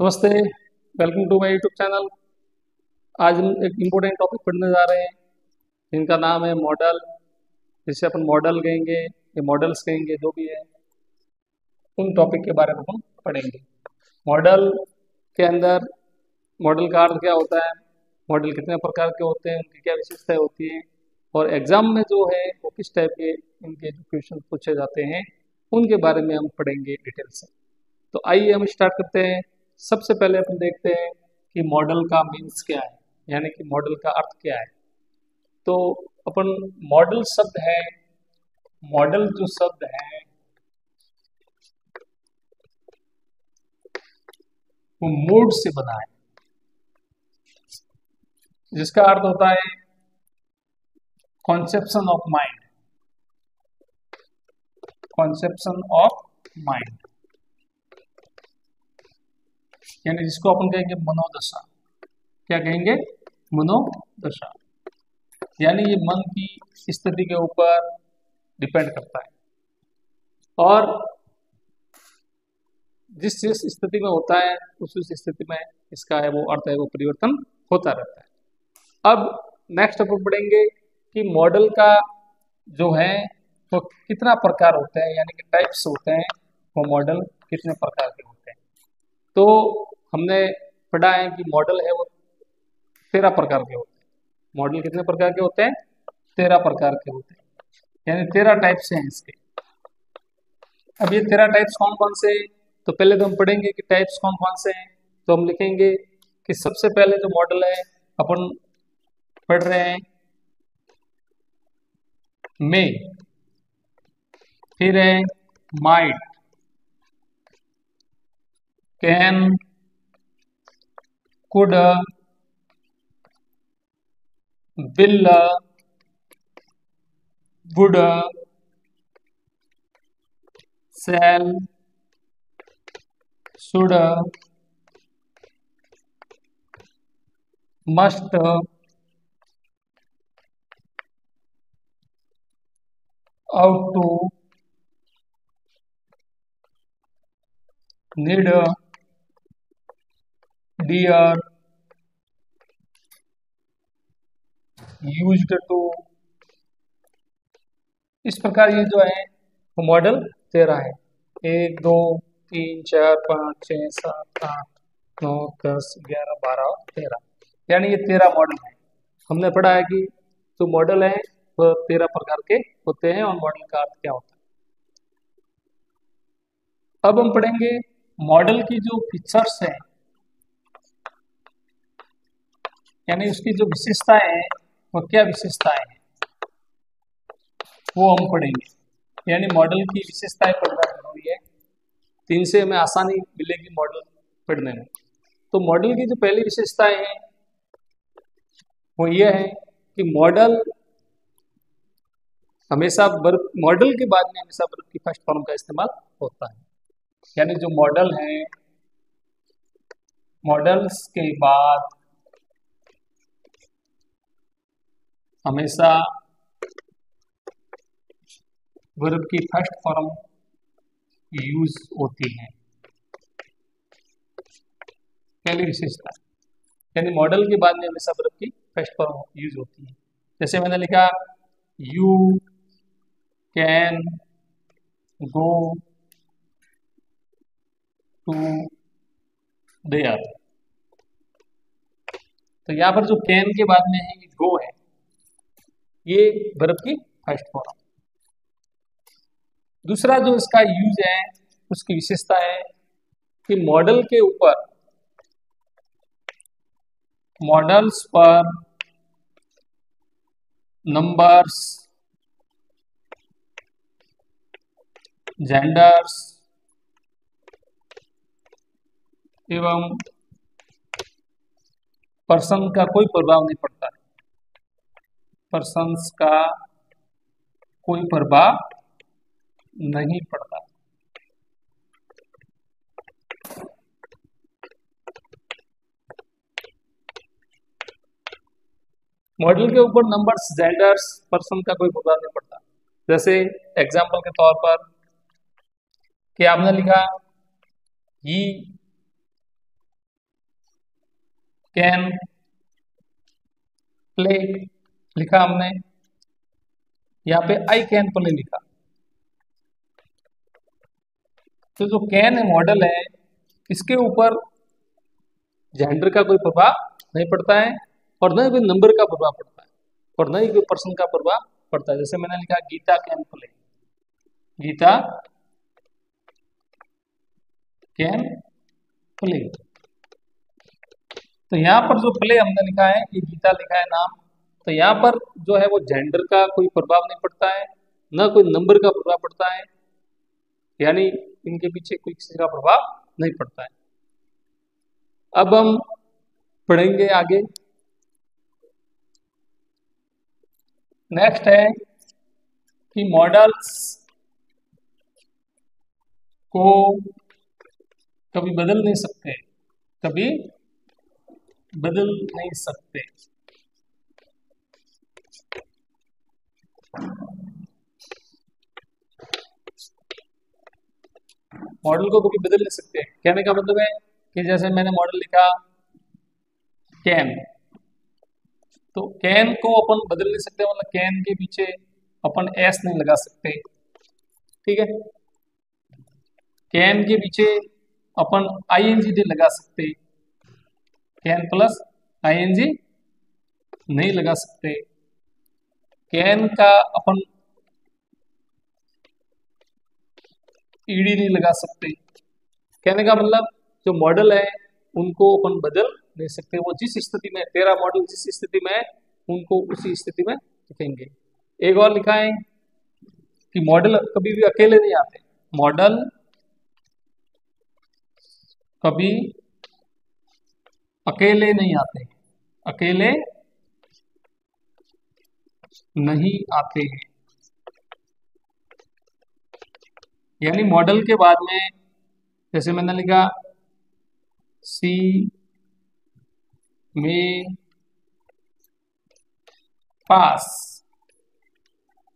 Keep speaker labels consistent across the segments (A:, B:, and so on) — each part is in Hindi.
A: नमस्ते। Welcome to my YouTube channel. आज हम एक इम्पोर्टेंट टॉपिक पढ़ने जा रहे हैं जिनका नाम है मॉडल, जिसे अपन मॉडल कहेंगे या मॉडल्स कहेंगे, जो भी है। उन टॉपिक के बारे में हम पढ़ेंगे। मॉडल के अंदर मॉडल का अर्थ क्या होता है, मॉडल कितने प्रकार के होते हैं, उनकी क्या विशेषताएं होती हैं, और एग्जाम में जो है वो किस टाइप के इनके जो क्वेश्चन पूछे जाते हैं उनके बारे में हम पढ़ेंगे डिटेल से। तो आइए हम स्टार्ट करते हैं। सबसे पहले अपन देखते हैं कि मॉडल का मीन्स क्या है, यानी कि मॉडल का अर्थ क्या है। तो अपन मॉडल शब्द है, मॉडल जो शब्द है वो मूड से बना है, जिसका अर्थ होता है conception of mind. Conception of mind यानी जिसको अपन कहेंगे मनोदशा। क्या कहेंगे? मनोदशा। यानी ये मन की स्थिति के ऊपर डिपेंड करता है, और जिस जिस स्थिति में होता है उस स्थिति में इसका है वो अर्थ है वो परिवर्तन होता रहता है। अब नेक्स्ट अपन पढ़ेंगे कि मॉडल का जो है वो कितना प्रकार होता है, यानी कि टाइप्स होते हैं, वो मॉडल कितने प्रकार के होते हैं। तो हमने पढ़ा है कि मॉडल है वो 13 प्रकार के होते हैं। मॉडल कितने प्रकार के होते हैं? 13 प्रकार के होते हैं, यानी 13 टाइप्स हैं इसके। अब ये 13 टाइप्स कौन कौन से हैं? तो पहले तो हम पढ़ेंगे कि टाइप्स कौन कौन से हैं। तो हम लिखेंगे कि सबसे पहले जो मॉडल है अपन पढ़ रहे हैं मे, फिर है might, can, could, will, would, shall, should, must, ought to, need, dare, used to. इस प्रकार ये जो है वो मॉडल 13 है। 1 2 3 4 5 6 7 8 9 10 11 12 और 13, यानी ये 13 मॉडल है। हमने पढ़ा है कि जो मॉडल है वो 13 प्रकार के होते हैं और मॉडल का अर्थ क्या होता है। अब हम पढ़ेंगे मॉडल की जो फीचर्स है, यानी उसकी जो विशेषताएं हैं वो क्या विशेषताएं हैं वो हम पढ़ेंगे। यानी मॉडल की विशेषताएं पढ़ना जरूरी है, तो इनसे हमें आसानी मिलेगी मॉडल पढ़ने में। तो मॉडल की जो पहली विशेषताएं हैं वो ये है कि मॉडल हमेशा वर्ब, मॉडल के बाद में हमेशा वर्ब की फर्स्ट फॉर्म का इस्तेमाल होता है। यानी जो मॉडल है, मॉडल्स के बाद हमेशा वर्ब की फर्स्ट फॉर्म यूज होती है। पहली विशेषता, यानी मॉडल के बाद में हमेशा वर्ब की फर्स्ट फॉर्म यूज होती है। जैसे मैंने लिखा you can go to there. तो यहाँ पर जो कैन के बाद में है ये गो है, ये वर्ब की फर्स्ट फॉर्म। दूसरा जो इसका यूज है उसकी विशेषता है कि मॉडल के ऊपर, मॉडल्स पर नंबर्स, जेंडर्स एवं पर्सन का कोई प्रभाव नहीं पड़ता है। पर्सन्स का कोई प्रभाव नहीं पड़ता। मॉडल के ऊपर नंबर्स, जेंडर्स, पर्सन का कोई प्रभाव नहीं पड़ता। जैसे एग्जाम्पल के तौर पर कि आपने लिखा ही कैन प्ले लिखा हमने, यहाँ पे आई कैन प्ले लिखा। तो जो कैन है मॉडल है, इसके ऊपर जेंडर का कोई प्रभाव नहीं पड़ता है और न ही कोई नंबर का प्रभाव पड़ता है और न ही कोई पर्सन का प्रभाव पड़ता है। जैसे मैंने लिखा Gita can play, Gita can play. तो यहाँ पर जो प्ले हमने लिखा है, ये गीता लिखा है नाम, तो यहाँ पर जो है वो जेंडर का कोई प्रभाव नहीं पड़ता है, न कोई नंबर का प्रभाव पड़ता है, यानी इनके पीछे कोई किसी का प्रभाव नहीं पड़ता है। अब हम पढ़ेंगे आगे। नेक्स्ट है कि मॉडल्स को कभी बदल नहीं सकते, कभी बदल नहीं सकते। मॉडल को कभी बदल नहीं सकते, कहने का मतलब है कि जैसे मैंने मॉडल लिखा कैन, तो कैन को अपन बदल नहीं सकते, मतलब कैन के पीछे अपन एस नहीं लगा सकते, ठीक है। कैन के पीछे अपन आईएनजी नहीं लगा सकते, कैन प्लस आईएनजी नहीं लगा सकते। कैन का अपन ईडी नहीं लगा सकते। कहने का मतलब जो मॉडल है उनको अपन बदल नहीं सकते, वो जिस स्थिति में, तेरा मॉडल जिस स्थिति में है उनको उसी स्थिति में लिखेंगे। एक और लिखा है कि मॉडल कभी भी अकेले नहीं आते, मॉडल कभी अकेले नहीं आते, अकेले नहीं आते हैं। यानी मॉडल के बाद में जैसे मैंने लिखा सी में पास,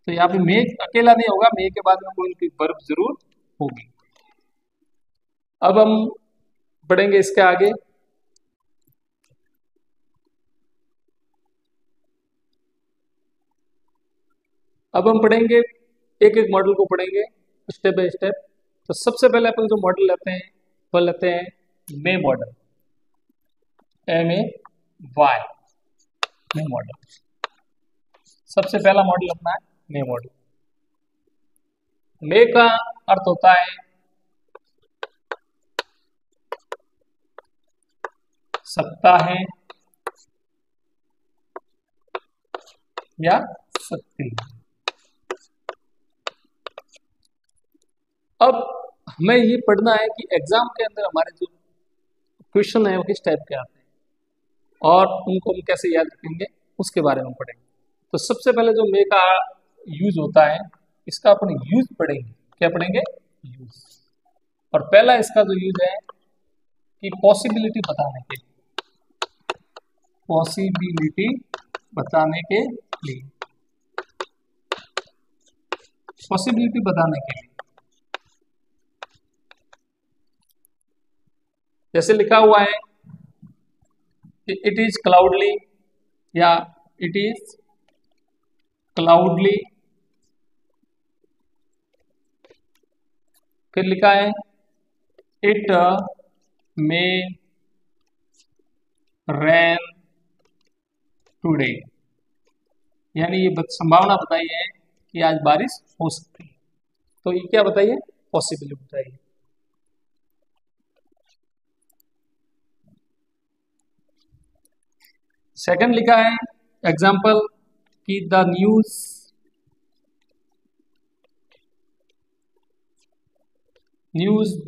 A: तो यहाँ पे मे अकेला नहीं होगा, मे के बाद में कोई वर्ब जरूर होगी। अब हम बढ़ेंगे इसके आगे। अब हम पढ़ेंगे एक एक मॉडल को पढ़ेंगे स्टेप बाय स्टेप। तो सबसे पहले अपन जो मॉडल लेते हैं वो लेते हैं मे मॉडल, MAY, मे मॉडल। सबसे पहला मॉडल अपना है मे मॉडल। मे का अर्थ होता है सकता है या सकती है। अब हमें ये पढ़ना है कि एग्जाम के अंदर हमारे जो क्वेश्चन है वो किस टाइप के आते हैं और उनको हम कैसे याद रखेंगे उसके बारे में पढ़ेंगे। तो सबसे पहले जो मे का यूज होता है, इसका अपन यूज पढ़ेंगे। क्या पढ़ेंगे? यूज। और पहला इसका जो यूज है कि पॉसिबिलिटी बताने के लिए, पॉसिबिलिटी बताने के लिए, पॉसिबिलिटी बताने के लिए। जैसे लिखा हुआ है कि इट इज क्लाउडली या इट इज क्लाउडली, फिर लिखा है इट मे रेन टुडे, यानी ये संभावना बताई है कि आज बारिश हो सकती है। तो ये क्या बताइए? पॉसिबिलिटी बताइए। सेकंड लिखा है एग्जाम्पल कि द न्यूज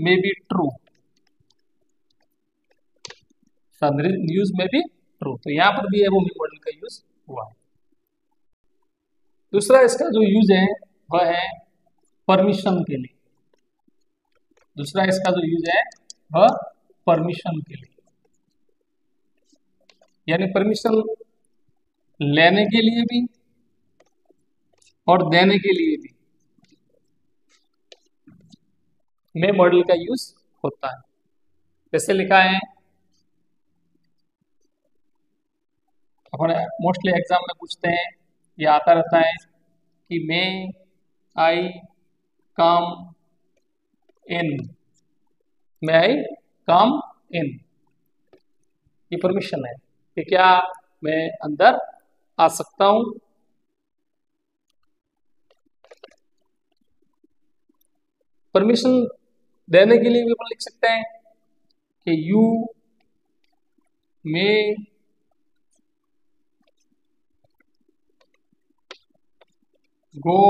A: में बी ट्रू, न्यूज में भी ट्रू। तो यहां पर भी है वो मॉडल का यूज हुआ है। दूसरा इसका जो यूज है वह है परमिशन के लिए। दूसरा इसका जो यूज है वह परमिशन के लिए, यानी परमिशन लेने के लिए भी और देने के लिए भी मे मॉडल का यूज होता है। जैसे लिखा है अपन मोस्टली एग्जाम में पूछते हैं, ये आता रहता है कि मे आई कम इन, मे आई कम इन, ये परमिशन है कि क्या मैं अंदर आ सकता हूं। परमिशन देने के लिए भी अपन लिख सकते हैं कि you may go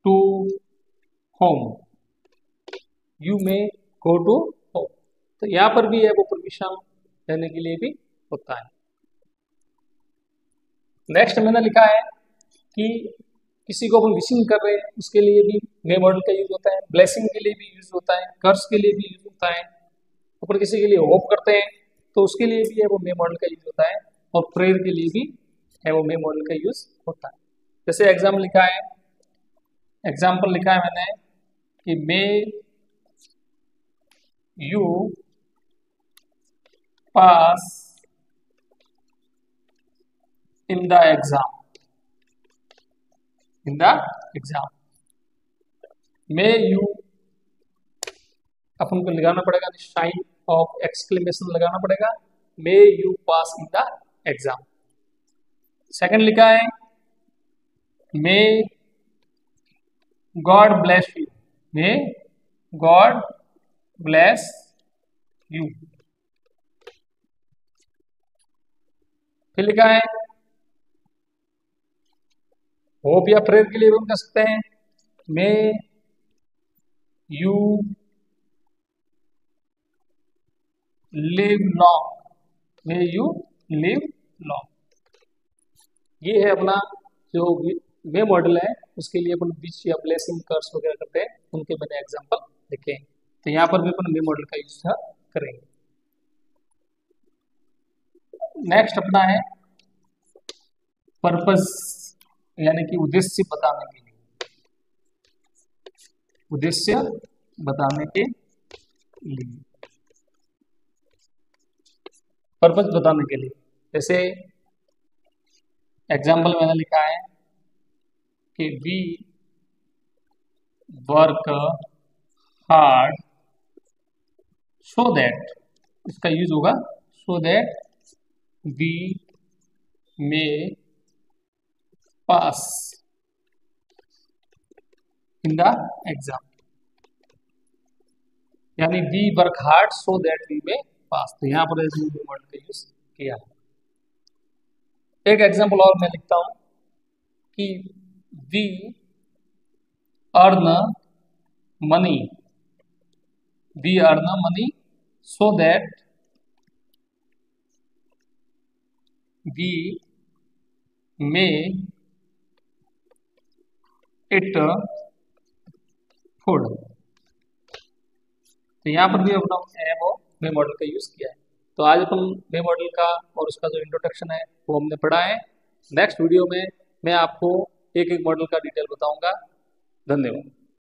A: to home, you may go to home. तो यहां पर भी है वो परमिशन देने के लिए भी होता है। नेक्स्ट मैंने लिखा है कि किसी को अपन विशिंग कर रहे हैं उसके लिए भी मे मॉडल का यूज होता है, ब्लेसिंग के लिए भी यूज होता है, कर्स के लिए भी यूज होता है, अपन किसी के लिए होप करते हैं तो उसके लिए भी है वो मे मॉडल का यूज होता है, और प्रेयर के लिए भी है वो मे मॉडल का यूज होता है। जैसे एग्जाम्पल लिखा है मैंने कि may you pass in the exam, in the exam, may you, अपन को लगाना पड़ेगा साइन ऑफ एक्सक्लेमेशन लगाना पड़ेगा, may you pass in the exam. Second लिखा है may God bless you, may God bless you. फिर लिखा है होप या प्रेयर के लिए भी हम कर सकते हैं, may you live long, may you live long. ये है अपना जो मे मॉडल है, उसके लिए अपन विश या ब्लेसिंग कर्स वगैरह करते हैं, उनके मैंने एग्जांपल लिखे हैं। तो यहाँ पर भी अपन मे मॉडल का यूज करेंगे। नेक्स्ट अपना है पर्पस, यानी कि उद्देश्य बताने के लिए, उद्देश्य बताने के लिए, पर्पस बताने के लिए। जैसे एग्जाम्पल मैंने लिखा है कि we work hard so that, इसका यूज होगा so that we may pass in the exam, यानी we work hard so that we may pass. तो यहां पर वर्ड का यूज किया है। एक एग्जांपल और मैं लिखता हूं कि we earn money, we earn money so that we may eat food. तो यहाँ पर भी अपना है वो मे मॉडल का यूज किया है। तो आज अपन मे मॉडल का और उसका जो इंट्रोडक्शन है वो हमने पढ़ा है। नेक्स्ट वीडियो में मैं आपको एक एक मॉडल का डिटेल बताऊंगा। धन्यवाद।